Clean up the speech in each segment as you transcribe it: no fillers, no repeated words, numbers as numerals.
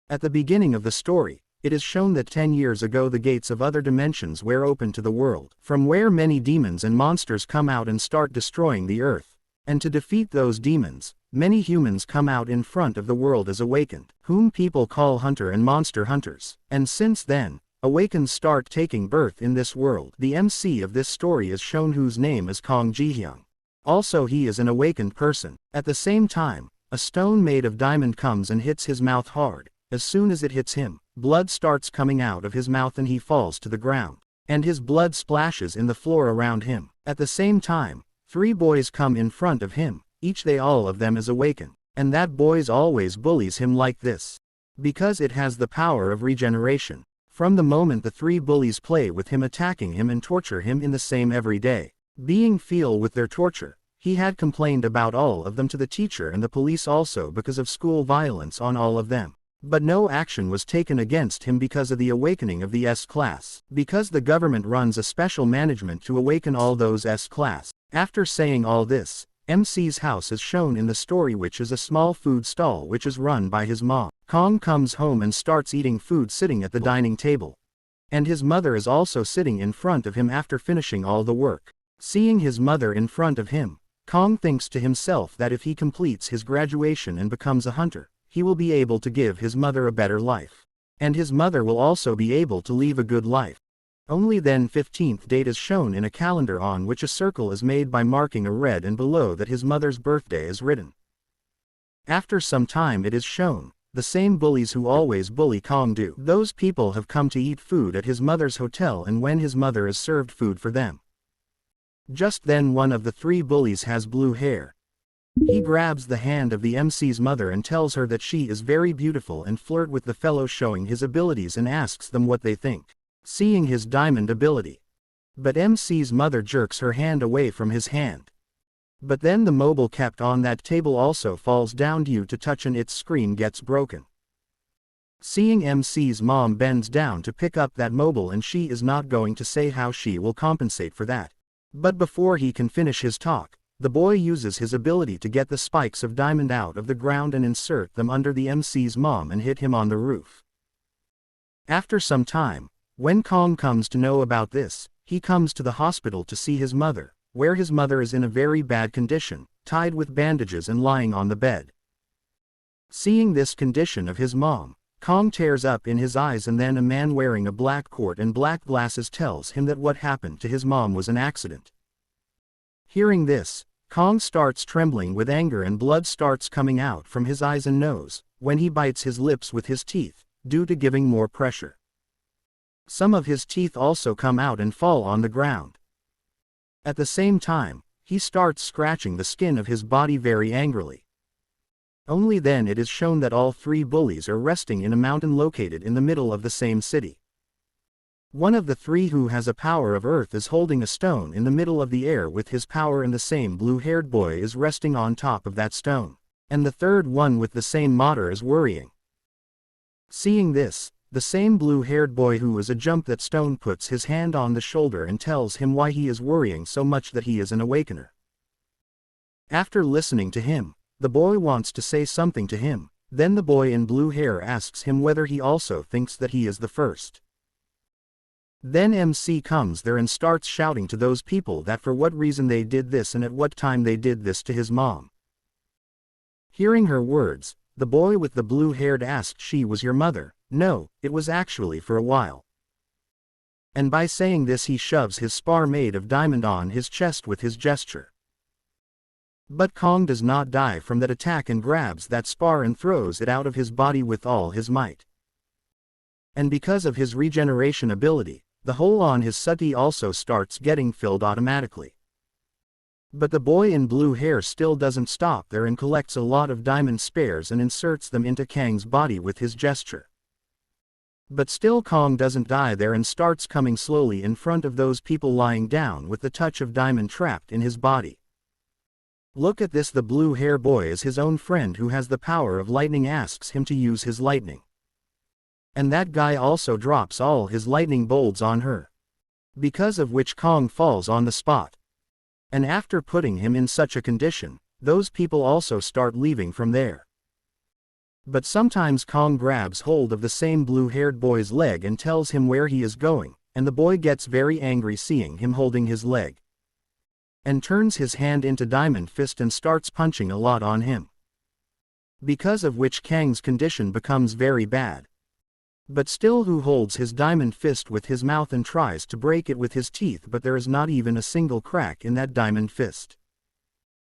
At the beginning of the story, it is shown that 10 years ago the gates of other dimensions were open to the world, from where many demons and monsters come out and start destroying the earth. And to defeat those demons, many humans come out in front of the world as awakened, whom people call hunter and monster hunters. And since then, awakened start taking birth in this world. The MC of this story is shown whose name is Kong Ji-hyung. Also he is an awakened person. At the same time, a stone made of diamond comes and hits his mouth hard. As soon as it hits him, blood starts coming out of his mouth and he falls to the ground. And his blood splashes in the floor around him. At the same time, 3 boys come in front of him, each they all of them is awakened. And that boys always bullies him like this. Because it has the power of regeneration. From the moment the 3 bullies play with him, attacking him and torture him in the same every day. Being feel with their torture, he had complained about all of them to the teacher and the police also because of school violence on all of them. But no action was taken against him because of the awakening of the S class. Because the government runs a special management to awaken all those S class. After saying all this, MC's house is shown in the story, which is a small food stall which is run by his mom. Kong comes home and starts eating food sitting at the dining table. And his mother is also sitting in front of him after finishing all the work. Seeing his mother in front of him, Kong thinks to himself that if he completes his graduation and becomes a hunter, he will be able to give his mother a better life. And his mother will also be able to live a good life. Only then 15th date is shown in a calendar on which a circle is made by marking a red and below that his mother's birthday is written. After some time it is shown, the same bullies who always bully Kong do. Those people have come to eat food at his mother's hotel, and when his mother has served food for them. Just then one of the 3 bullies has blue hair. He grabs the hand of the MC's mother and tells her that she is very beautiful and flirt with the fellow, showing his abilities and asks them what they think. Seeing his diamond ability. But MC's mother jerks her hand away from his hand. But then the mobile kept on that table also falls down due to touch and its screen gets broken. Seeing MC's mom bends down to pick up that mobile and she is not going to say how she will compensate for that. But before he can finish his talk, the boy uses his ability to get the spikes of diamond out of the ground and insert them under the MC's mom and hit him on the roof. After some time, when Kong comes to know about this, he comes to the hospital to see his mother, where his mother is in a very bad condition, tied with bandages and lying on the bed. Seeing this condition of his mom, Kong tears up in his eyes, and then a man wearing a black coat and black glasses tells him that what happened to his mom was an accident. Hearing this, Kong starts trembling with anger and blood starts coming out from his eyes and nose, when he bites his lips with his teeth, due to giving more pressure. Some of his teeth also come out and fall on the ground. At the same time, he starts scratching the skin of his body very angrily. Only then it is shown that all 3 bullies are resting in a mountain located in the middle of the same city. One of the 3 who has a power of earth is holding a stone in the middle of the air with his power, and the same blue-haired boy is resting on top of that stone. And the 3rd one with the same matter is worrying. Seeing this, the same blue-haired boy who is a jump that stone puts his hand on the shoulder and tells him why he is worrying so much, that he is an awakener. After listening to him, the boy wants to say something to him. Then the boy in blue hair asks him whether he also thinks that he is the first. Then MC comes there and starts shouting to those people that for what reason they did this and at what time they did this to his mom. Hearing her words, the boy with the blue hair asked, "She was your mother?" "No, it was actually for a while." And by saying this he shoves his spar made of diamond on his chest with his gesture. But Kong does not die from that attack and grabs that spar and throws it out of his body with all his might. And because of his regeneration ability, the hole on his sati also starts getting filled automatically. But the boy in blue hair still doesn't stop there and collects a lot of diamond spares and inserts them into Kang's body with his gesture. But still Kong doesn't die there and starts coming slowly in front of those people lying down with the touch of diamond trapped in his body. Look at this, the blue hair boy is his own friend who has the power of lightning, asks him to use his lightning. And that guy also drops all his lightning bolts on her. Because of which Kong falls on the spot. And after putting him in such a condition, those people also start leaving from there. But sometimes Kong grabs hold of the same blue-haired boy's leg and tells him where he is going, and the boy gets very angry seeing him holding his leg, and turns his hand into Diamond Fist and starts punching a lot on him. Because of which Kang's condition becomes very bad. But still Hu holds his Diamond Fist with his mouth and tries to break it with his teeth, but there is not even a single crack in that Diamond Fist.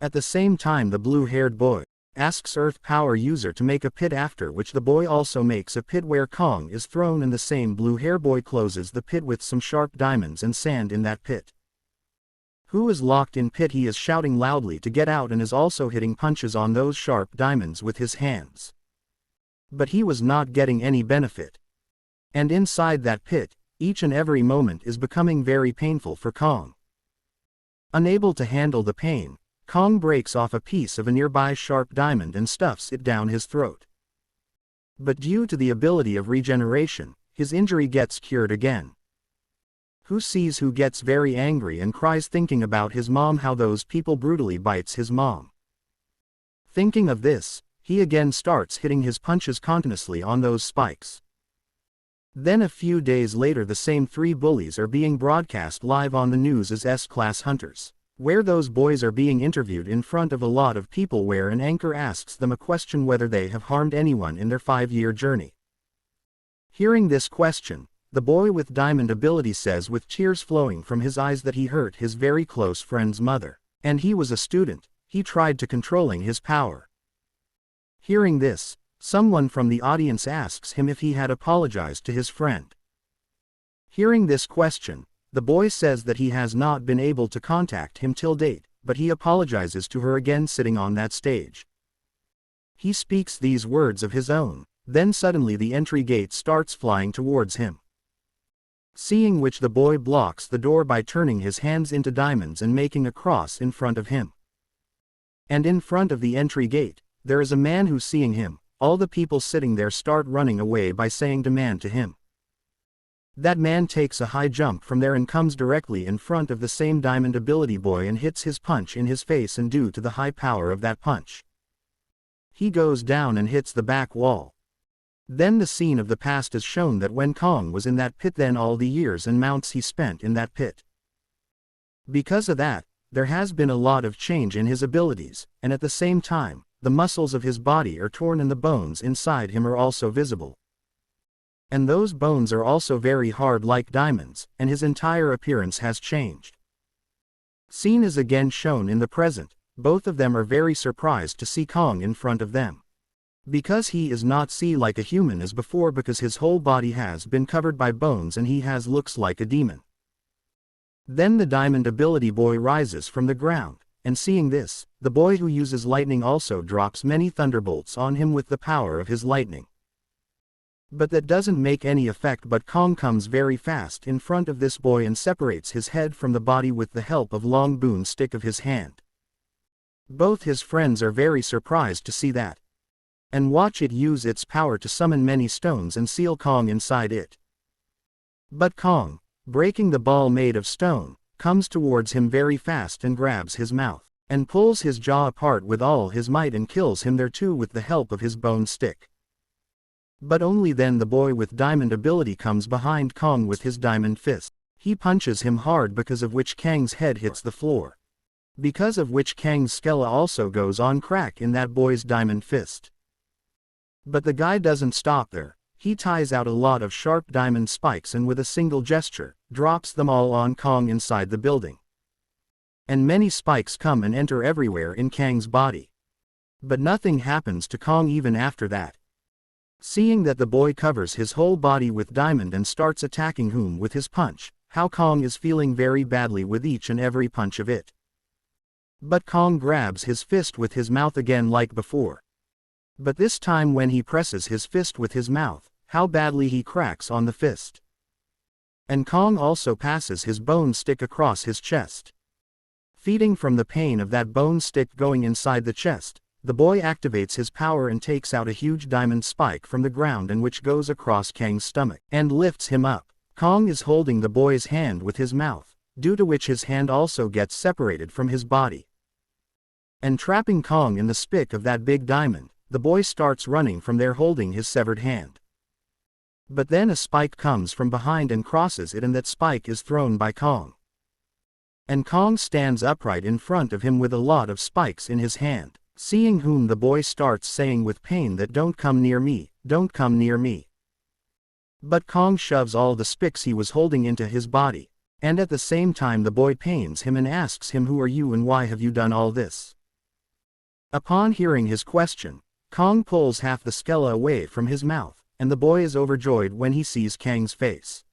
At the same time the blue-haired boy asks Earth Power user to make a pit, after which the boy also makes a pit where Kong is thrown, and the same blue-haired boy closes the pit with some sharp diamonds and sand in that pit. Hu is locked in pit. He is shouting loudly to get out and is also hitting punches on those sharp diamonds with his hands. But he was not getting any benefit. And inside that pit, each and every moment is becoming very painful for Kong. Unable to handle the pain, Kong breaks off a piece of a nearby sharp diamond and stuffs it down his throat. But due to the ability of regeneration, his injury gets cured again. Hu sees Hu gets very angry and cries, thinking about his mom, how those people brutally bites his mom. Thinking of this, he again starts hitting his punches continuously on those spikes. Then a few days later the same three bullies are being broadcast live on the news as S-Class Hunters, where those boys are being interviewed in front of a lot of people, where an anchor asks them a question whether they have harmed anyone in their 5-year journey. Hearing this question, the boy with diamond ability says with tears flowing from his eyes that he hurt his very close friend's mother, and he was a student, he tried to controlling his power. Hearing this, someone from the audience asks him if he had apologized to his friend. Hearing this question, the boy says that he has not been able to contact him till date, but he apologizes to her again sitting on that stage. He speaks these words of his own, then suddenly the entry gate starts flying towards him. Seeing which the boy blocks the door by turning his hands into diamonds and making a cross in front of him. And in front of the entry gate, there is a man who, seeing him, all the people sitting there start running away by saying demand to him. That man takes a high jump from there and comes directly in front of the same diamond ability boy and hits his punch in his face, and due to the high power of that punch, he goes down and hits the back wall. Then the scene of the past is shown, that when Kong was in that pit, then all the years and mounts he spent in that pit. Because of that, there has been a lot of change in his abilities, and at the same time, the muscles of his body are torn and the bones inside him are also visible. And those bones are also very hard like diamonds, and his entire appearance has changed. Scene is again shown in the present. Both of them are very surprised to see Kong in front of them. Because he is not see like a human as before, because his whole body has been covered by bones and he has looks like a demon. Then the diamond ability boy rises from the ground, and seeing this, the boy who uses lightning also drops many thunderbolts on him with the power of his lightning. But that doesn't make any effect, but Kong comes very fast in front of this boy and separates his head from the body with the help of long boon stick of his hand. Both his friends are very surprised to see that, and watch it use its power to summon many stones and seal Kong inside it. But Kong, breaking the ball made of stone, comes towards him very fast and grabs his mouth, and pulls his jaw apart with all his might and kills him there too with the help of his bone stick. But only then the boy with diamond ability comes behind Kong with his diamond fist. He punches him hard, because of which Kang's head hits the floor. Because of which Kang's skull also goes on crack in that boy's diamond fist. But the guy doesn't stop there. He ties out a lot of sharp diamond spikes and with a single gesture, drops them all on Kong inside the building. And many spikes come and enter everywhere in Kang's body. But nothing happens to Kong even after that. Seeing that the boy covers his whole body with diamond and starts attacking whom with his punch, how Kong is feeling very badly with each and every punch of it. But Kong grabs his fist with his mouth again like before. But this time when he presses his fist with his mouth, how badly he cracks on the fist. And Kong also passes his bone stick across his chest. Feeding from the pain of that bone stick going inside the chest, the boy activates his power and takes out a huge diamond spike from the ground, and which goes across Kang's stomach and lifts him up. Kong is holding the boy's hand with his mouth, due to which his hand also gets separated from his body. And trapping Kong in the spick of that big diamond, the boy starts running from there holding his severed hand. But then a spike comes from behind and crosses it, and that spike is thrown by Kong. And Kong stands upright in front of him with a lot of spikes in his hand, seeing whom the boy starts saying with pain that don't come near me, don't come near me. But Kong shoves all the spikes he was holding into his body, and at the same time the boy pains him and asks him, who are you and why have you done all this? Upon hearing his question, Kong pulls half the skella away from his mouth, and the boy is overjoyed when he sees Kang's face.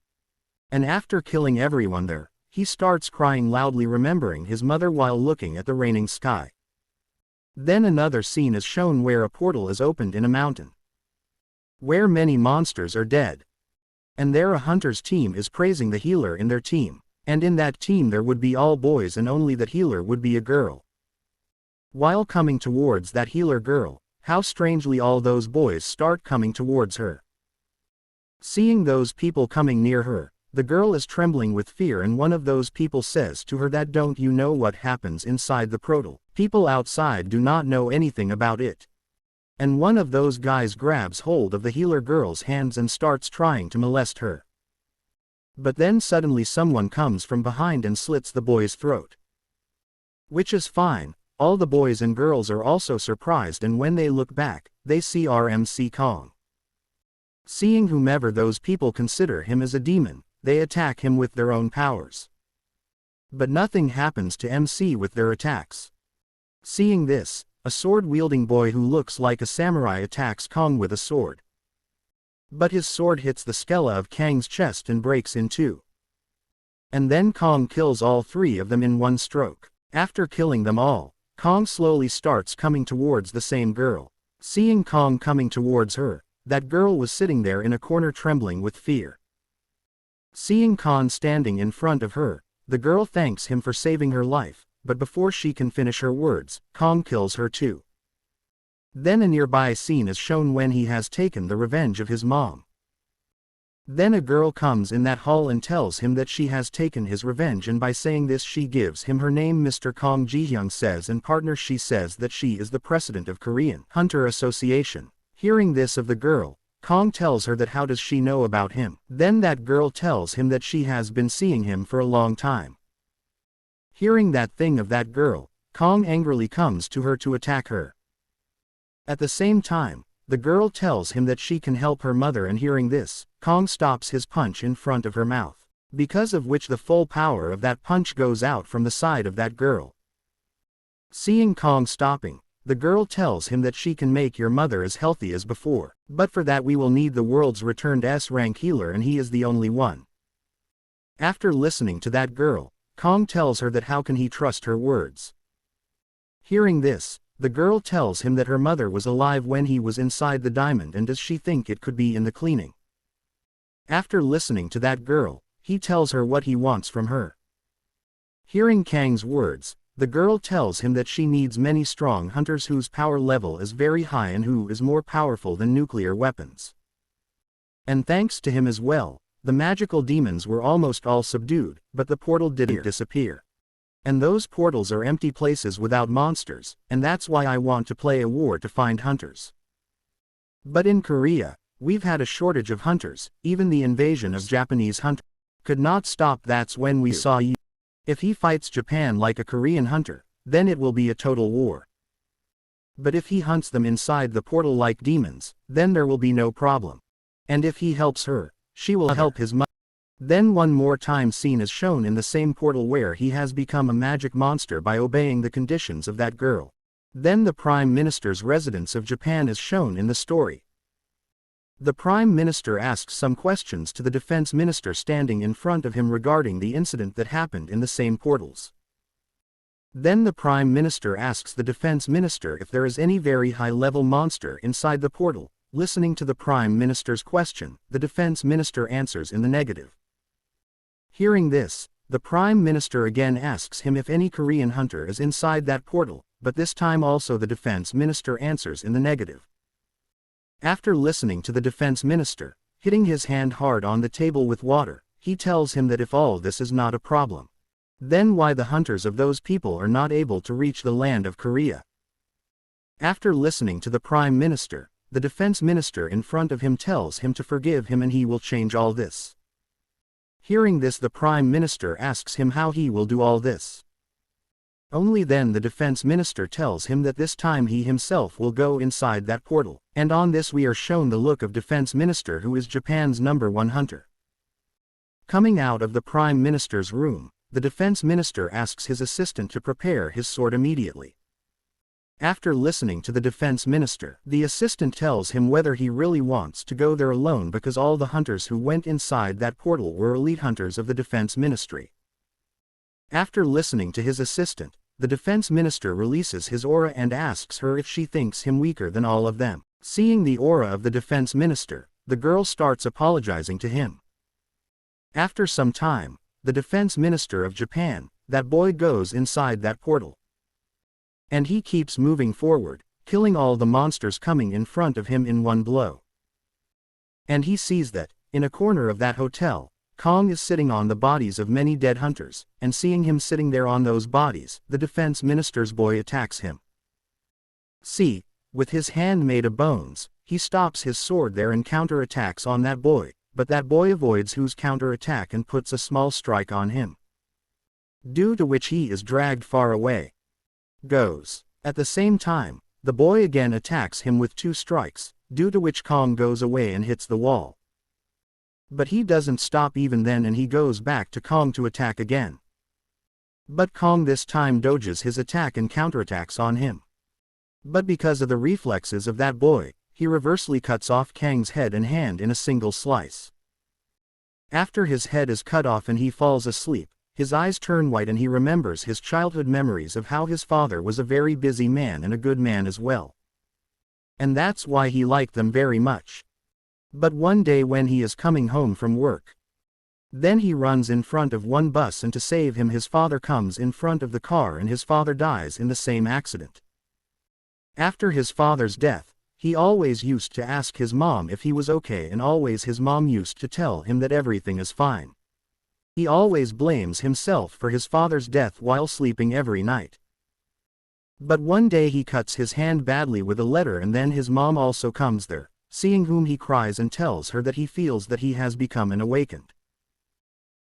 And after killing everyone there, he starts crying loudly, remembering his mother while looking at the raining sky. Then another scene is shown where a portal is opened in a mountain, where many monsters are dead. And there a hunter's team is praising the healer in their team, and in that team there would be all boys and only that healer would be a girl. While coming towards that healer girl, how strangely all those boys start coming towards her. Seeing those people coming near her, the girl is trembling with fear, and one of those people says to her that don't you know what happens inside the portal? People outside do not know anything about it. And one of those guys grabs hold of the healer girl's hands and starts trying to molest her. But then suddenly someone comes from behind and slits the boy's throat. Which is fine, all the boys and girls are also surprised, and when they look back, they see RMC Kong. Seeing whomever those people consider him as a demon, they attack him with their own powers. But nothing happens to MC with their attacks. Seeing this, a sword-wielding boy who looks like a samurai attacks Kong with a sword. But his sword hits the skella of Kang's chest and breaks in two. And then Kong kills all three of them in one stroke. After killing them all, Kong slowly starts coming towards the same girl. Seeing Kong coming towards her, that girl was sitting there in a corner trembling with fear. Seeing Kong standing in front of her, the girl thanks him for saving her life, but before she can finish her words, Kong kills her too. Then a nearby scene is shown when he has taken the revenge of his mom. Then a girl comes in that hall and tells him that she has taken his revenge, and by saying this she gives him her name. Mr. Kong Ji-hyung says in partner she says that she is the president of Korean Hunter Association. Hearing this of the girl, Kong tells her that how does she know about him. Then that girl tells him that she has been seeing him for a long time. Hearing that thing of that girl, Kong angrily comes to her to attack her. At the same time, the girl tells him that she can help her mother, and hearing this, Kong stops his punch in front of her mouth, because of which the full power of that punch goes out from the side of that girl. Seeing Kong stopping, the girl tells him that she can make your mother as healthy as before, but for that we will need the world's returned S-rank healer, and he is the only one. After listening to that girl, Kong tells her that how can he trust her words. Hearing this, the girl tells him that her mother was alive when he was inside the diamond, and does she think it could be in the cleaning. After listening to that girl, he tells her what he wants from her. Hearing Kang's words, the girl tells him that she needs many strong hunters whose power level is very high and who is more powerful than nuclear weapons. And thanks to him as well, the magical demons were almost all subdued, but the portal didn't disappear. And those portals are empty places without monsters, and that's why I want to play a war to find hunters. But in Korea, we've had a shortage of hunters, even the invasion of Japanese hunters could not stop. That's when we saw you. If he fights Japan like a Korean hunter, then it will be a total war. But if he hunts them inside the portal like demons, then there will be no problem. And if he helps her, she will help his mother. Then one more time scene is shown in the same portal where he has become a magic monster by obeying the conditions of that girl. Then the Prime Minister's residence of Japan is shown in the story. The Prime Minister asks some questions to the Defense Minister standing in front of him regarding the incident that happened in the same portals. Then the Prime Minister asks the Defense Minister if there is any very high-level monster inside the portal. Listening to the Prime Minister's question, the Defense Minister answers in the negative. Hearing this, the Prime Minister again asks him if any Korean hunter is inside that portal, but this time also the Defense Minister answers in the negative. After listening to the Defense Minister, hitting his hand hard on the table with water, he tells him that if all this is not a problem, then why the hunters of those people are not able to reach the land of Korea. After listening to the Prime Minister, the defense minister in front of him tells him to forgive him and he will change all this. Hearing this, the Prime Minister asks him how he will do all this. Only then the defense minister tells him that this time he himself will go inside that portal, and on this we are shown the look of defense minister who is Japan's #1 hunter. Coming out of the Prime Minister's room, the defense minister asks his assistant to prepare his sword immediately. After listening to the defense minister, the assistant tells him whether he really wants to go there alone because all the hunters who went inside that portal were elite hunters of the defense ministry. After listening to his assistant, the defense minister releases his aura and asks her if she thinks him weaker than all of them. Seeing the aura of the defense minister, the girl starts apologizing to him. After some time, the defense minister of Japan, that boy, goes inside that portal. And he keeps moving forward, killing all the monsters coming in front of him in one blow. And he sees that, in a corner of that hotel, Kong is sitting on the bodies of many dead hunters, and seeing him sitting there on those bodies, the defense minister's boy attacks him. See, with his hand made of bones, he stops his sword there and counterattacks on that boy, but that boy avoids whose counterattack and puts a small strike on him. Due to which he is dragged far away. Goes. At the same time, the boy again attacks him with 2 strikes, due to which Kong goes away and hits the wall. But he doesn't stop even then and he goes back to Kong to attack again. But Kong this time dodges his attack and counterattacks on him. But because of the reflexes of that boy, he reversely cuts off Kang's head and hand in a single slice. After his head is cut off and he falls asleep, his eyes turn white and he remembers his childhood memories of how his father was a very busy man and a good man as well. And that's why he liked them very much. But one day when he is coming home from work, then he runs in front of one bus and to save him his father comes in front of the car and his father dies in the same accident. After his father's death, he always used to ask his mom if he was okay and always his mom used to tell him that everything is fine. He always blames himself for his father's death while sleeping every night. But one day he cuts his hand badly with a letter and then his mom also comes there, seeing whom he cries and tells her that he feels that he has become an awakened.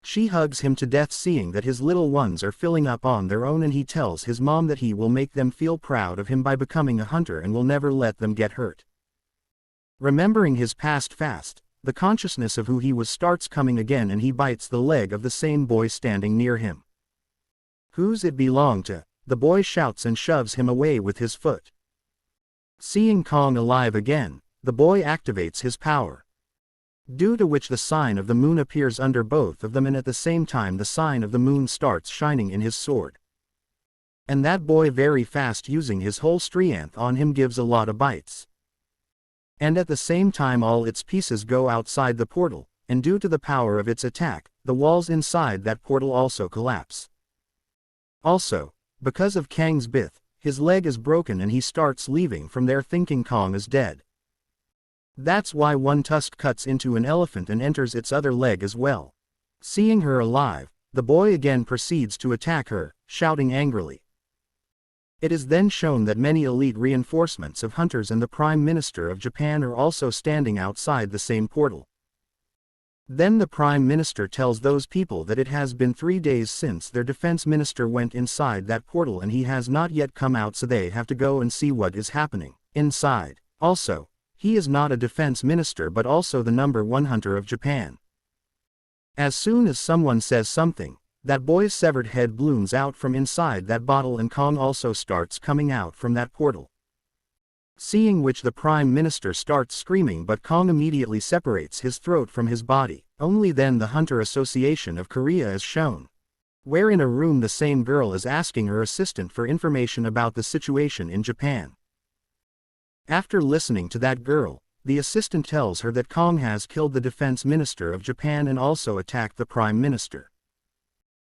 She hugs him to death seeing that his little ones are filling up on their own and he tells his mom that he will make them feel proud of him by becoming a hunter and will never let them get hurt. Remembering his past fast, the consciousness of who he was starts coming again and he bites the leg of the same boy standing near him. Whose it belonged to, the boy shouts and shoves him away with his foot. Seeing Kong alive again, the boy activates his power. Due to which the sign of the moon appears under both of them and at the same time the sign of the moon starts shining in his sword. And that boy very fast using his whole strength on him gives a lot of bites. And at the same time all its pieces go outside the portal, and due to the power of its attack, the walls inside that portal also collapse. Also, because of Kang's bith, his leg is broken and he starts leaving from there thinking Kong is dead. That's why one tusk cuts into an elephant and enters its other leg as well. Seeing her alive, the boy again proceeds to attack her, shouting angrily. It is then shown that many elite reinforcements of hunters and the Prime Minister of Japan are also standing outside the same portal. Then the Prime Minister tells those people that it has been 3 days since their defense minister went inside that portal and he has not yet come out, so they have to go and see what is happening inside. Also, he is not a defense minister but also the #1 hunter of Japan. As soon as someone says something, that boy's severed head blooms out from inside that bottle and Kong also starts coming out from that portal. Seeing which the Prime Minister starts screaming but Kong immediately separates his throat from his body. Only then the Hunter Association of Korea is shown. Where in a room the same girl is asking her assistant for information about the situation in Japan. After listening to that girl, the assistant tells her that Kong has killed the defense minister of Japan and also attacked the Prime Minister.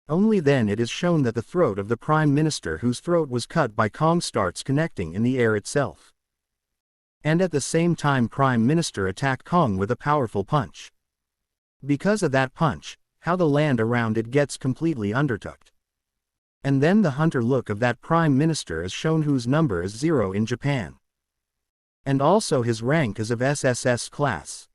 Only then it is shown that the throat of the Prime Minister whose throat was cut by Kong starts connecting in the air itself. And at the same time Prime Minister attacked Kong with a powerful punch. Because of that punch, how the land around it gets completely undertook. And then the hunter look of that prime minister is shown, whose number is 0 in Japan. And also his rank is of SSS class.